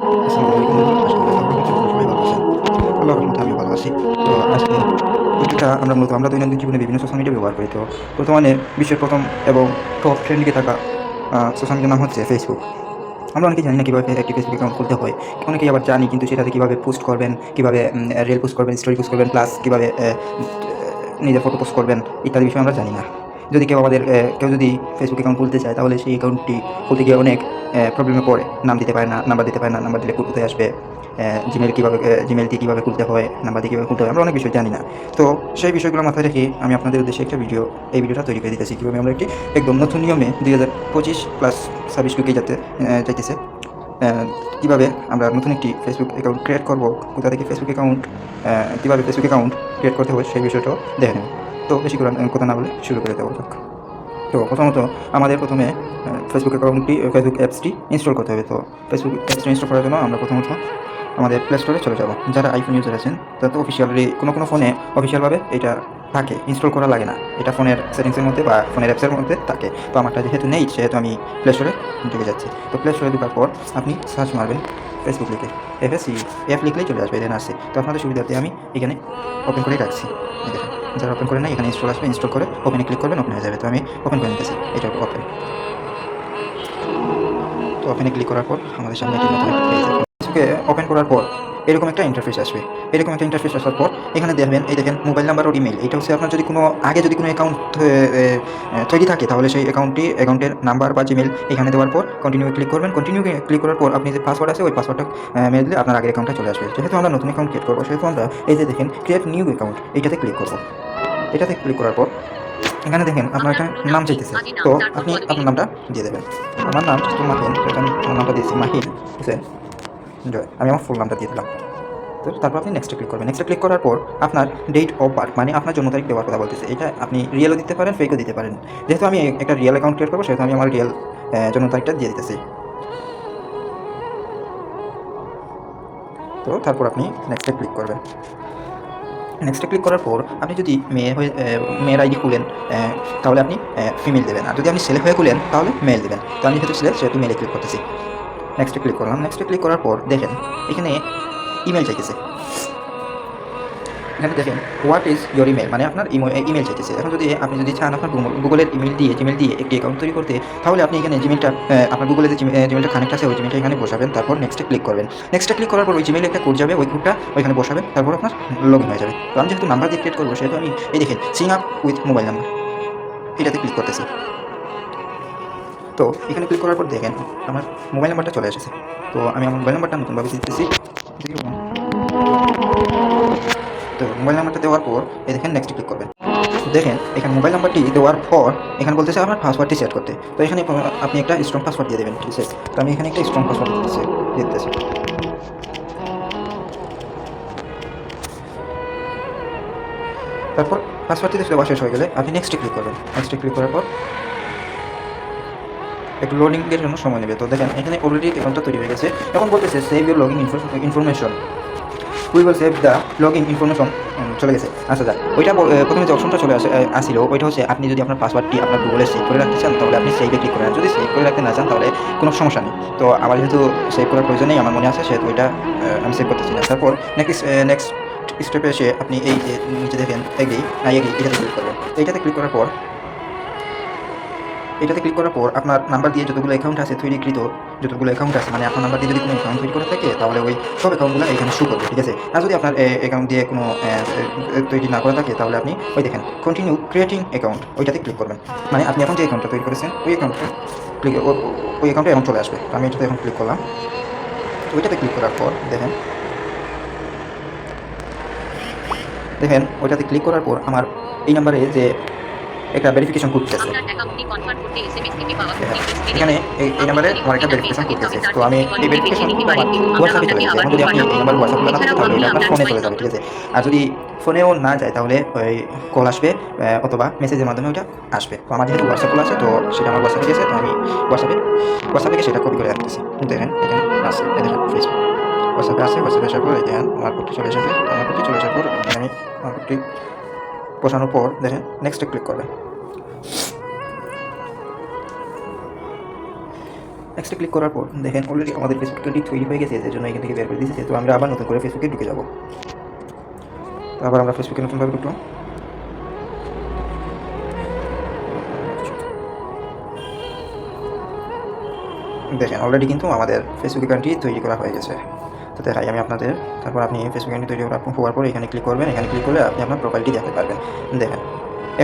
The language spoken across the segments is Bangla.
আসসালামু আলাইকুম বন্ধুরা, আশা করি আল্লাহর রহমতে আপনারা সবাই ভালো আছেন। আল্লাহর রহমতে আমিও ভালো আছি। তো আজকে টপিকটা আমরা দৈনন্দিন জীবনে বিভিন্ন সোশ্যাল মিডিয়া ব্যবহার করি। তো বর্তমানে বিশ্বের প্রথম এবং টপ ট্রেন্ডিংয়ে থাকা সোশ্যাল মিডিয়ার নাম হচ্ছে ফেসবুক। আমরা অনেকেই জানি না কীভাবে একটি ফেসবুক অ্যাকাউন্ট খুলতে হয়। অনেকেই আবার জানি, কিন্তু সেটাতে কীভাবে পোস্ট করবেন, কীভাবে রিল পোস্ট করবেন, স্টোরি পোস্ট করবেন, প্লাস কীভাবে নিজের ফটো পোস্ট করবেন ইত্যাদি বিষয় আমরা জানি না। যদি কেউ যদি ফেসবুক অ্যাকাউন্ট খুলতে চায়, তাহলে সেই অ্যাকাউন্টটি খুলতে গিয়ে অনেক প্রবলেমে পড়ে। নাম দিতে পারে না, নাম্বার দিতে পারে না, নাম্বার দিলে কোড কোথায় আসবে, জিমেল দিয়ে কীভাবে খুলতে হয়, নাম্বার দিয়ে কীভাবে খুলতে হয়, আমরা অনেক বিষয় জানি না। তো সেই বিষয়গুলো মাথায় রেখে আমি আপনাদের উদ্দেশ্যে একটা এই ভিডিওটা তৈরি করে দিতেছি, কীভাবে আমরা একটি একদম নতুন নিয়মে 2025+26 ঢুকে যাইতেছে, কীভাবে আমরা নতুন একটি ফেসবুক অ্যাকাউন্ট ক্রিয়েট করব, কোথা থেকে কীভাবে ফেসবুক অ্যাকাউন্ট ক্রিয়েট করতে হয় সেই বিষয়টাও দেখে নেব। তো বেশি কথা না বলে শুরু করে দেওয়া যাক। তো প্রথমত আমাদের প্রথমে ফেসবুক অ্যাপসটি ইনস্টল করতে হবে। তো ফেসবুক অ্যাপসটি ইনস্টল করার জন্য আমরা প্রথমত আমাদের প্লে স্টোরে চলে যাব। যারা আইফোন ইউজার আছেন তারা তো কোনো ফোনে অফিসিয়ালভাবে এটা থাকে, ইনস্টল করা লাগে না। এটা ফোনের সেটিংসের মধ্যে বা ফোনের অ্যাপসের মধ্যে থাকে। তো আমারটা যেহেতু নেই, সেহেতু আমি প্লে স্টোরে ঢুকে যাচ্ছি। তো প্লে স্টোরে ঢোকার পর আপনি সার্চ মারবেন ফেসবুক লিখে, অ্যাপ লিখলেই চলে আসবে, এখানে আসছে। তো আপনাদের সুবিধার্থে আমি এখানে ওপেন করেই রাখছি। এই দেখেন, যারা ওপেন করে না, এখানে ইনস্টল আসবে, ইনস্টল করে ওপেনে ক্লিক করবেন, ওপেন হয়ে যাবে। তো আমি ওপেন করে নিতেছি, এটা ওপেন। তো ওপেনে ক্লিক করার পর আমাদের সামনে একটি নতুন একটা পেজ ফেসবুকে ওপেন করার পর এরকম একটা ইন্টারফেস আসবে। এরকম একটা ইন্টারফেস আসার পর এখানে দেখবেন, এই দেখেন মোবাইল নাম্বার ও ইমেল। এটা হচ্ছে আপনার যদি কোনো অ্যাকাউন্ট তৈরি থাকে, তাহলে সেই অ্যাকাউন্টের নাম্বার বা জিমেল এখানে দেওয়ার পর কন্টিনিউ ক্লিক করবেন। কন্টিনিউ ক্লিক করার পর আপনি যে পাসওয়ার্ড আছে, ওই পাসওয়ার্ডটা মেরে দিলে আপনার আগের অ্যাকাউন্টটা চলে আসবে। যেহেতু আমরা নতুন অ্যাকাউন্ট ক্রিয়েট করবো, সেহেতু আমরা এই যে দেখেন ক্রিয়েট নিউ অ্যাকাউন্ট, এইটাতে ক্লিক করবো। এটাতে ক্লিক করার পর এখানে দেখেন আপনার একটা নাম চাইতেছে। তো আপনি আপনার নামটা দিয়ে দেবেন। আমার নাম তো মাহিন, তো আমি আমার নামটা দিয়েছি মাহিন হোসেন জয়। আমি আমার ফুল নামটা দিয়ে দিলাম। তো তারপর আপনি নেক্সটে ক্লিক করবেন। নেক্সটে ক্লিক করার পর আপনার ডেট অফ বার্থ, মানে আপনার জন্ম তারিখ দেওয়ার কথা বলতেছে। এটা আপনি রিয়েলও দিতে পারেন, ফেকও দিতে পারেন। যেহেতু আমি একটা রিয়েল অ্যাকাউন্ট ক্রিয়েট করবো, সেহেতু আমি আমার রিয়েল জন্ম তারিখটা দিয়ে দিতেছি। তো তারপর আপনি নেক্সটে ক্লিক করবেন। নেক্সটে ক্লিক করার পর আপনি যদি মেয়ের আইডি খুলেন, তাহলে আপনি ফিমেল দেবেন। আর যদি আপনি ছেলে হয়ে খুলেন, তাহলে মেল দেবেন। তো আমি যেহেতু ছেলে, সেহেতু মেলে ক্লিক করতেছি। নেক্সটে ক্লিক করলাম। নেক্সটে ক্লিক করার পর দেখেন এখানে ইমেল চাইতেছে। এখানে দেখেন হোয়াট ইজ ইয়োর ইমেল, মানে আপনার ইমেল চাইতেছে। এখন আপনি যদি চান আপনার গুগলের জিমেল দিয়ে একটি অ্যাকাউন্ট তৈরি করতে, তাহলে আপনি এখানে জিমেলটা আপনার গুগলের যে জিমেলটা কানেক্ট আছে, ওই জিমেলটা এখানে বসাবেন। তারপর নেক্সটে ক্লিক করবেন। নেক্সটে ক্লিক করার পর ওই জিমেলে একটা কোড যাবে, ওই কোডটা ওইখানে বসাবেন। তারপর আপনার লগ ইন হয়ে যাবে। তো আমি যেহেতু নাম্বার দিয়ে ক্রিয়েট করবো, সেহেতু আমি এই দেখেন Singh up with mobile number, এটাতে ক্লিক করতেছি। তো এখানে ক্লিক করার পর দেখেন আমার মোবাইল নাম্বারটা চলে এসেছে। তো আমি আমার মোবাইল নাম্বারটা নতুনভাবে দিতেছি। তো মোবাইল নাম্বারটা দেওয়ার পর এই দেখেন নেক্সট ক্লিক করবেন। দেখেন এখানে মোবাইল নাম্বারটি দেওয়ার পর এখানে বলতেছে আপনার পাসওয়ার্ডটি সেট করতে। তো এখানে আপনি একটা স্ট্রং পাসওয়ার্ড দিয়ে দেবেন, ঠিক আছে? তো আমি এখানে একটা স্ট্রং পাসওয়ার্ড দিতেছি। তারপর পাসওয়ার্ডটি দেওয়া শেষ হয়ে গেলে আপনি নেক্সটে ক্লিক করবেন। নেক্সটে ক্লিক করার পর একটু লোডিংয়ের জন্য সময় নেবে। তো দেখেন এখানে অলরেডি অ্যাকাউন্টটা তৈরি হয়ে গেছে। এখন বলতেছে save your login information, we will save the login information. চলে গেছে। আচ্ছা যাক, ওইটা প্রথমে যে অপশনটা চলে আসিল, ওইটা হচ্ছে আপনি যদি আপনার পাসওয়ার্ডটি আপনার গুগলে সেভ করে রাখতে চান, তাহলে আপনি সেভে ক্লিক করেন। যদি সেভ করে রাখতে না চান, তাহলে কোনো সমস্যা নেই। তো আমার যেহেতু সেভ করার প্রয়োজন নেই, আমার মনে আছে, সেহেতু ওইটা আমি সেভ করতেছি না। তারপর নেক্সট স্টেপে এসে আপনি এই যে নিচে দেখেন এগ্রি এটাতে ক্লিক করবেন। এইটাতে ক্লিক করার পর আপনার নাম্বার দিয়ে যতগুলো অ্যাকাউন্ট আছে মানে আপনার নাম্বার দিয়ে যদি কোনো অ্যাকাউন্ট তৈরি করে থাকে, তাহলে ওই সব অ্যাকাউন্টগুলো এখানে শো করবে, ঠিক আছে? আর যদি আপনার অ্যাকাউন্ট দিয়ে কোনো তৈরি না করা থাকে, তাহলে আপনি ওই দেখেন কন্টিনিউ ক্রিয়েটিং অ্যাকাউন্ট, ওইটাতে ক্লিক করবেন। মানে আপনি এখন যে অ্যাকাউন্টটা তৈরি করেছেন, ওই অ্যাকাউন্টে এখন চলে আসবে। তো আমি এটাতে এখন ক্লিক করলাম। তো ওইটাতে ক্লিক করার পর দেখেন ওইটাতে ক্লিক করার পর আমার এই নাম্বারে যে একটা ভেরিফিকেশন কোড আছে, এখানে এই নাম্বারে আমার একটা ভেরিফিকেশন কোড আছে। তো আমি এই ভেরিফিকেশন কোডটা আমার হোয়াটসঅ্যাপে চলে গেছে। এখন যদি আপনি এই নাম্বার হোয়াটসঅ্যাপ খোলা না থাকে, তাহলে এটা আপনার ফোনে চলে যাবে, ঠিক আছে? আর যদি ফোনেও না যায়, তাহলে ওই কল আসবে অথবা মেসেজের মাধ্যমে ওইটা আসবে। তো আমার যেহেতু হোয়াটসঅ্যাপ খোলা আছে, তো সেটা আমার হোয়াটসঅ্যাপে গেছে। তো আমি হোয়াটসঅ্যাপে গিয়ে সেটা কপি করে রাখতেছি। দেখেন এখানে আছে, এই দেখেন ফেসবুক হোয়াটসঅ্যাপে আছে। হোয়াটসঅ্যাপে আসার পর এই দেখেন আমার কোডটি চলে এসেছে। আমার কোডটি চলে আসার পর এখানে আমি আমার কোডটি বসানোর পর দেখেন নেক্সটে ক্লিক করবেন। নেক্সটে ক্লিক করার পর দেখেন অলরেডি আমাদের ফেসবুক অ্যাকাউন্টটি তৈরি হয়ে গেছে, এর জন্য এখান থেকে বের করে দিয়েছে। তো আমরা আবার নতুন করে ফেসবুকে ঢুকে যাব। তো আবার আমরা ফেসবুকে নতুনভাবে ঢুকলাম। দেখেন অলরেডি কিন্তু আমাদের ফেসবুক অ্যাকাউন্টটি তৈরি করা হয়ে গেছে। তো দেখাই আমি আপনাদের। তারপর আপনি ফেসবুক অ্যাকাউন্ট তৈরি হওয়ার পর এখানে ক্লিক করবেন। এখানে ক্লিক করলে আপনি আপনার প্রোফাইলটি দেখতে পারবেন। দেখেন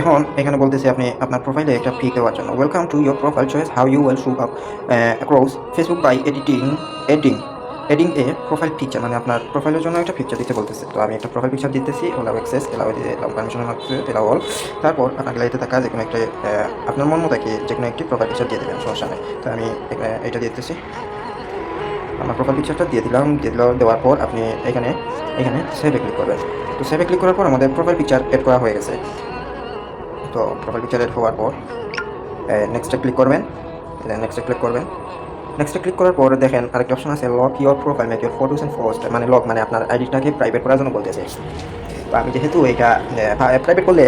এখন এখানে বলতেছে আপনি আপনার প্রোফাইলে একটা পিক দেওয়ার জন্য। Welcome to your profile choice how you will show up across Facebook by adding a profile picture, মানে আপনার প্রোফাইলের জন্য একটা পিকচার দিতে বলতেছে। তো আমি একটা প্রোফাইল পিকচার দিতেছি, allow access, allow permission allow all. তারপর আপনার গ্যালারিতে থাকা যে কোনো একটা আপনার মন মতো যে কোনো একটি প্রোফাইল পিকচার দিয়ে দেবেন, সমস্যা নেই। তো আমি এটা দিতেছি, আমার প্রোফাইল পিকচারটা দিয়ে দিলাম। দেওয়ার পর আপনি এখানে সেভে ক্লিক করবেন। তো সেভে ক্লিক করার পর আমাদের প্রোফাইল পিকচার এড করা হয়ে গেছে। তো প্রোফাইল পিকচার এড হওয়ার পর নেক্সটে ক্লিক করবেন। নেক্সটে ক্লিক করার পর দেখেন আরেকটা অপশন আছে, lock your profile make your photos and post, মানে লক মানে আপনার আইডিটাকে প্রাইভেট করার জন্য বলতেছে। তো আমি যেহেতু এটা প্রাইভেট করলে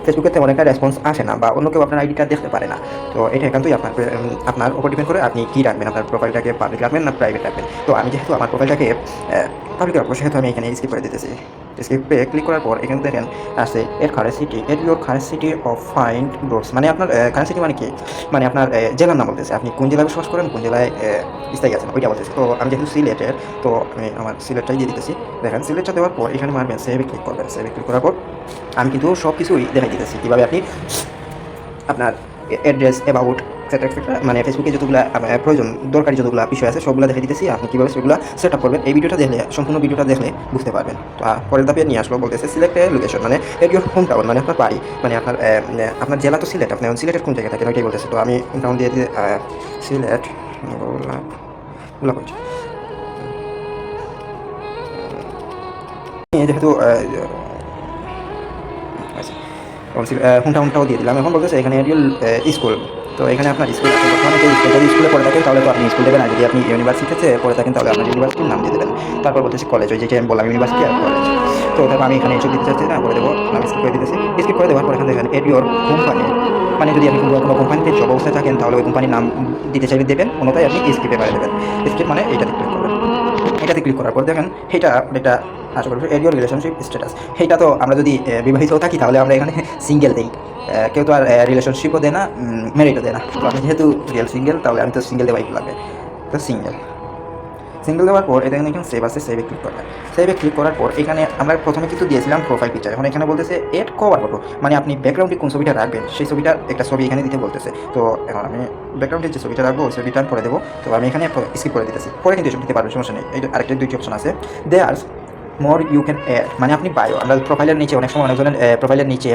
ফেসবুকে তেমন একটা রেসপন্স আসে না, বা অন্য কেউ আপনার আইডিটা দেখতে পারে না। তো এটা একান্তই আপনার উপর ডিপেন্ড করে আপনি কী রাখবেন, আপনার প্রোফাইলটাকে পাবলিক রাখবেন না প্রাইভেট রাখবেন। তো আমি যেহেতু আমার প্রোফাইলটাকে পাবলিক রাখবো, সেহেতু আমি এখানে স্কিপ করে দিতেছি। স্কিপে ক্লিক করার পর এখানে দেখেন আছে add your current city of find growths, মানে আপনার কারেন্ট সিটি মানে কি, মানে আপনার জেলার নাম বলতেছে, আপনি কোন জেলায় বসবাস করেন, কোন জেলায় স্থায়ী আছেন ওইটা বলতেছে। তো আমি যেহেতু সিলেটের, তো আমি আমার সিলেটটাই দিয়ে দিতেছি। দেখেন সিলেটটা দেওয়ার পর এখানে মারবেন সেভে ক্লিক করবেন। সেভে ক্লিক করার পর আমি কিন্তু সব কিছুই দেখাই দিতেছি, কীভাবে আপনি আপনার অ্যাড্রেস, অ্যাবাউট, এক্সেট্রা, মানে ফেসবুকে যতগুলো প্রয়োজন দরকারি যতগুলো বিষয় আছে সবগুলো দেখে দিতেছি। আপনি কীভাবে সেগুলো সেট আপ করবেন এই ভিডিওটা দেখলে, সম্পূর্ণ ভিডিওটা দেখলে বুঝতে পারবেন। তো পরের ধাপে নিয়ে আসলো, বলতেছে সিলেক্ট লোকেশন, মানে এট ইউর হোম টাউন, মানে আপনার বাড়ি, মানে আপনার জেলা তো সিলেট, আপনি সিলেটের কোন জায়গায় থাকেন ওইটাই বলতেছে। তো আমি হোম টাউন দিয়ে সিলেট গোলাপগঞ্জ। যেহেতু হোম টাউনটাও দিয়ে দিলাম। এখন বলতেছে এখানে স্কুল, তো এখানে আপনার স্কুল আছে, বর্তমানে যে যদি স্কুলে পড়ে থাকেন তাহলে তো আপনি স্কুল দেবেন, আর যদি আপনি ইউনিভার্সিটিতে পড়ে থাকেন তাহলে আপনার ইউনিভার্সিটির নাম দিয়ে দেবেন। তারপর বলতেছি কলেজ, ওই যেটা আমি বললাম ইউনিভার্সিটি আর কলেজ। তো তারপর আমি এখানে এসে দিতে চাচ্ছি না, করে দেবো, আমি স্কিপ করে দিতেছি। স্কিপ করে দেওয়ার পর এখানে দেখেন এড ইউর কোম্পানি, মানে যদি আপনি কোনো কোম্পানিতে জব অবস্থায় থাকেন তাহলে ওই কোম্পানির নাম দিতে চাইলে দেবেন, অন্যথায় আপনি স্কিপে করে দেবেন। স্কিপ মানে এইটাতে ক্লিক করবেন। এটাতে ক্লিক করার পর দেখেন এটা আশা করি এড ইউর রিলেশনশিপ স্ট্যাটাস। সেইটা তো আমরা যদি বিবাহিত থাকি তাহলে আমরা এখানে সিঙ্গেল দিই, কেউ তো আর রিলেশনশিপও দেয় না, ম্যারিডও দেয় না। তো আমি যেহেতু রিয়েল সিঙ্গেল, তাহলে আমি তো সিঙ্গেল দেওয়াই লাগবে। তো সিঙ্গেল দেওয়ার পর এটা এখানে সেভ আছে, সেভে ক্লিক করবেন। সেভে ক্লিক করার পর এখানে আমরা প্রথমে কিন্তু দিয়েছিলাম প্রোফাইল পিকচার, এখন এখানে বলতেছে এড কভার ফটো, মানে আপনি ব্যাকগ্রাউন্ডে কোন ছবিটা রাখবেন সেই ছবিটার একটা ছবি এখানে দিতে বলতেছে। তো এখন আমি ব্যাকগ্রাউন্ডে যে ছবিটা রাখবো ওই ছবিটা করে দেবো। তো আমি এখানে স্কিপ করে দিতেছি, পরে কিন্তু এসব দিতে পারবেন, সমস্যা নেই। এই আরেকটা দুইটি অপশন আছে, দেয়ার মোর ইউ ক্যান অ্যাড, মানে আপনি বায়ো, আমরা প্রোফাইলের নিচে অনেক সময় অনেকজনের প্রোফাইলের নিচে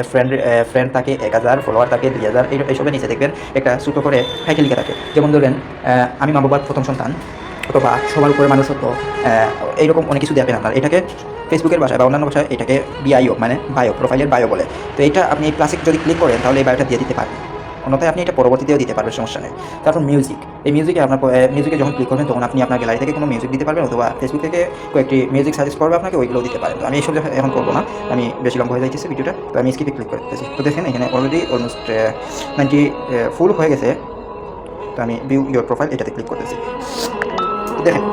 ফ্রেন্ড থাকে 1000, ফলোয়ার থাকে 2000, এইসবের নিচে দেখবেন একটা ছোটো করে টাইটেল লিখে থাকে, যেমন ধরেন আমি মা বাবার প্রথম সন্তান, অথবা সবার উপরে মানুষত্ব, এইরকম অনেক কিছু দেখবেন আপনার। এটাকে ফেসবুকের ভাষায় বা অন্যান্য ভাষায় এটাকে বিআইও, মানে বায়ো, প্রোফাইলের বায়ো বলে। তো এটা আপনি এই ক্লাসিক যদি ক্লিক করেন তাহলে এই বায়োটা দিয়ে দিতে পারবেন, অন্যথায় আপনি এটা পরবর্তীতেও দিতে পারবেন, সমস্যা নেই। তারপর মিউজিক, এই মিউজিকে মিউজিকে যখন ক্লিক করবেন তখন আপনি আপনার গ্যালারি থেকে কোনো মিউজিক দিতে পারবেন, অথবা ফেসবুক থেকে কয়েকটি মিউজিক সাজেস্ট করবে আপনাকে, ওইগুলো দিতে পারেন। তো আমি এইসব এখন করবো না, আমি বেশি লম্বা হয়ে যাইতেছি ভিডিওটা, তো আমি স্কিপে ক্লিক করে দিতেছি। তো দেখেন এখানে অলরেডি অলমোস্ট 90 ফুল হয়ে গেছে। তো আমি ভিউ ইউর প্রোফাইল এটাতে ক্লিক করতেছি। দেখেন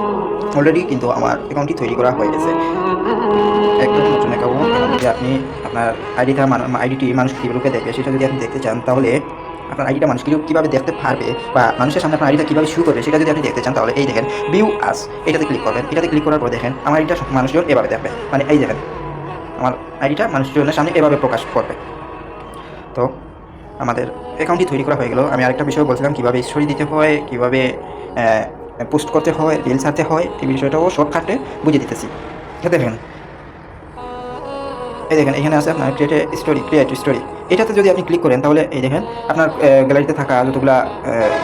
অলরেডি কিন্তু আমার অ্যাকাউন্টটি তৈরি করা হয়ে গেছে, একদম নতুন অ্যাকাউন্ট। এবং যদি আপনি আপনার আইডিটি মানুষ কীভাবে দেখবে সেটা যদি আপনি দেখতে চান, তাহলে আপনার আইডিটা মানুষ কীভাবে দেখতে পারবে, বা মানুষের সামনে আপনার আইডিটা কীভাবে শুরু করবে সেটা যদি আপনি দেখতে চান, তাহলে এই দেখেন ভিউ আস, এটাতে ক্লিক করবেন। এটাতে ক্লিক করার পর দেখেন আমার আইডিটা মানুষজন এভাবে দেখবে, মানে এই দেখেন আমার আইডিটা মানুষজনের সামনে এভাবে প্রকাশ করবে। তো আমাদের অ্যাকাউন্টটি তৈরি করা হয়ে গেল। আমি আরেকটা বিষয় বলছিলাম কীভাবে স্টোরি দিতে হয়, কীভাবে পোস্ট করতে হয়, রিলস ছাড়তে হয়, এই বিষয়টাও শর্টকাটে বুঝিয়ে দিতেছি। দেখেন এখানে আছে আপনার ক্রিয়েট স্টোরি। এটাতে যদি আপনি ক্লিক করেন তাহলে এই দেখেন আপনার গ্যালারিতে থাকা যতগুলা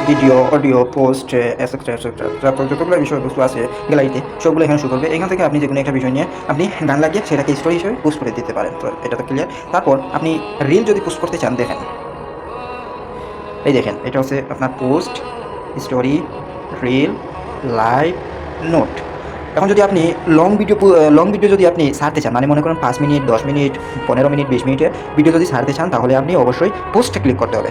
ভিডিও, অডিও, পোস্ট, এটসেট্রা যতগুলো বিষয়বস্তু আছে গ্যালারিতে সবগুলো এখানে শুরু করবে। এখান থেকে আপনি যে কোনো একটা বিষয় নিয়ে আপনি গান লাগিয়ে সেটাকে স্টোরি হিসেবে পোস্ট করে দিতে পারেন। তো এটা তো ক্লিয়ার। তারপর আপনি রিল যদি পোস্ট করতে চান, দেখেন এই দেখেন এটা হচ্ছে আপনার post, story, reel, live, note. এখন যদি আপনি লং ভিডিও যদি আপনি ছাড়তে চান, মানে মনে করেন 5 মিনিট, 10 মিনিট, 15 মিনিট, 20 মিনিটের ভিডিও যদি ছাড়তে চান, তাহলে আপনি অবশ্যই পোস্টে ক্লিক করতে হবে।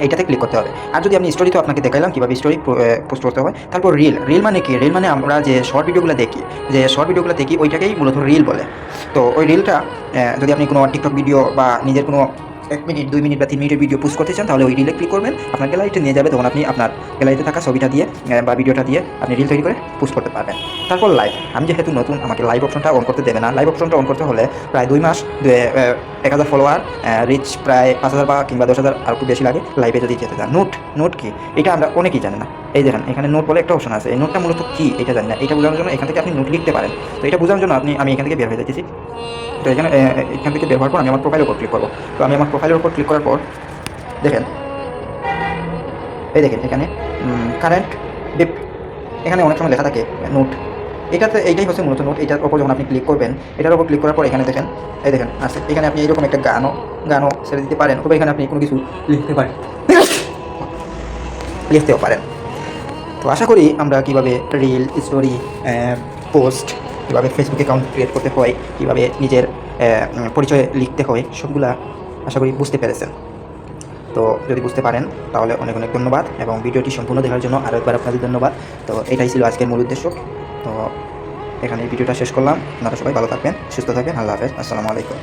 এইটাতে ক্লিক করতে হবে। আর যদি আপনি স্টোরি, তো আপনাকে দেখাইলাম কীভাবে স্টোরি পোস্ট করতে হয়। তারপর রিল, রিল মানে কি? রিল মানে আমরা যে শর্ট ভিডিওগুলো দেখি, ওইটাকেই মূলত রিল বলে। তো ওই রিলটা যদি আপনি কোনো টিকটক ভিডিও বা নিজের কোনো 1 মিনিট, 2 মিনিট বা 3 মিনিটের ভিডিও পোস্ট করতে চান, তাহলে ওই রিলে ক্লিক করবেন, আপনার গ্যালারিতে নিয়ে যাবে। তখন আপনি আপনার গ্যালারিতে থাকা ছবিটা দিয়ে বা ভিডিওটা দিয়ে আপনি রিল তৈরি করে পোস্ট করতে পারবেন। তারপর লাইভ, আমি যেহেতু নতুন, আমাকে লাইভ অপশনটা অন করতে দেবে না। লাইভ অপশনটা অন করতে হলে প্রায় 2 মাস, 1000 ফলোয়ার, রিচ প্রায় 5000 বা কিংবা 10,000 আর একটু বেশি লাগে লাইভে যদি যেতে চান। নোট কি? এটা আমরা অনেকেই জানি না। এই দেখেন এখানে নোট বলে একটা অপশন আছে। এই নোটটা মূলত কি এটা জানি না। এটা বোঝানোর জন্য এখান থেকে আপনি নোট লিখতে পারেন। তো এটা বোঝানোর জন্য আমি এখান থেকে বের হয়ে যাচ্ছি। তো এখান থেকে বের হওয়ার পর আমি আমার প্রোফাইলের উপর ক্লিক করবো। তো আমি আমার প্রোফাইলের উপর ক্লিক করার পর দেখেন, দেখেন এখানে কারেন্ট ডিপ, এখানে অনেক সময় লেখা থাকে নোট। এইটাই হচ্ছে মূলত নোট। এটার উপর যখন আপনি ক্লিক করবেন, এটার উপর ক্লিক করার পর এখানে দেখেন, আছে এখানে আপনি এইরকম একটা গানও ছেড়ে দিতে পারেন, তবে এখানে আপনি কোনো কিছু লিখতেও পারেন। তো আশা করি আমরা কীভাবে রিল, স্টোরি, পোস্ট, কীভাবে ফেসবুক অ্যাকাউন্ট ক্রিয়েট করতে হয়, কীভাবে নিজের পরিচয় লিখতে হয়, সবগুলা আশা করি বুঝতে পেরেছেন। তো যদি বুঝতে পারেন তাহলে অনেক অনেক ধন্যবাদ, এবং ভিডিওটি সম্পূর্ণ দেখার জন্য আরও একবার আপনাদের ধন্যবাদ। তো এটাই ছিল আজকের মূল উদ্দেশ্য। তো এখানে ভিডিওটা শেষ করলাম। আপনারা সবাই ভালো থাকবেন, সুস্থ থাকবেন। আল্লাহ হাফেজ, আসসালামু আলাইকুম।